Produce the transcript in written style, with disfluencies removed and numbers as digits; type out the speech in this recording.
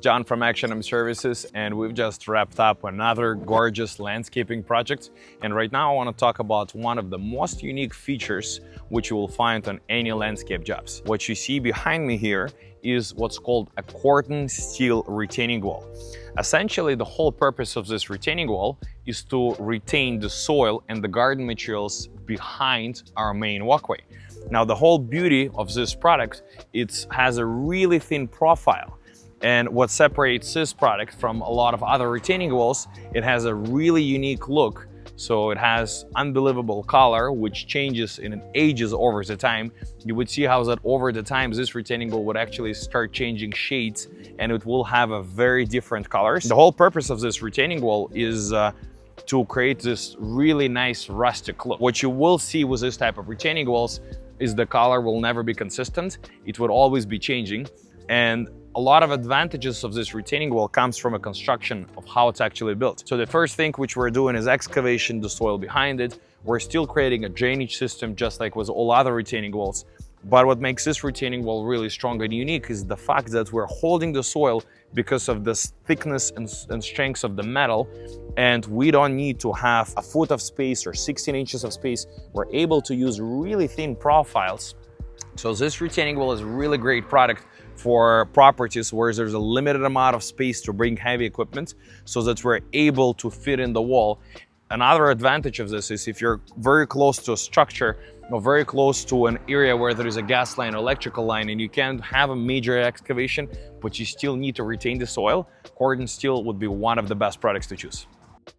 John from Action Services, and we've just wrapped up another gorgeous landscaping project. And right now I want to talk about one of the most unique features which you will find on any landscape jobs. What you see behind me here is what's called a Corten steel retaining wall. Essentially, the whole purpose of this retaining wall is to retain the soil and the garden materials behind our main walkway. Now, the whole beauty of this product, it has a really thin profile. And what separates this product from a lot of other retaining walls, it has a really unique look. So it has unbelievable color, which changes and ages over the time. You would see how that over the time, this retaining wall would actually start changing shades and it will have a very different colors. The whole purpose of this retaining wall is to create this really nice rustic look. What you will see with this type of retaining walls is the color will never be consistent. It would always be changing. And a lot of advantages of this retaining wall comes from a construction of how it's actually built. So the first thing which we're doing is excavation the soil behind it. We're still creating a drainage system just like with all other retaining walls. But what makes this retaining wall really strong and unique is the fact that we're holding the soil because of the thickness and strength of the metal, and we don't need to have a foot of space or 16 inches of space. We're able to use really thin profiles. So this retaining wall is a really great product for properties where there's a limited amount of space to bring heavy equipment, so that we're able to fit in the wall. Another advantage of this is if you're very close to a structure or very close to an area where there is a gas line or electrical line and you can't have a major excavation, but you still need to retain the soil, Corten steel would be one of the best products to choose.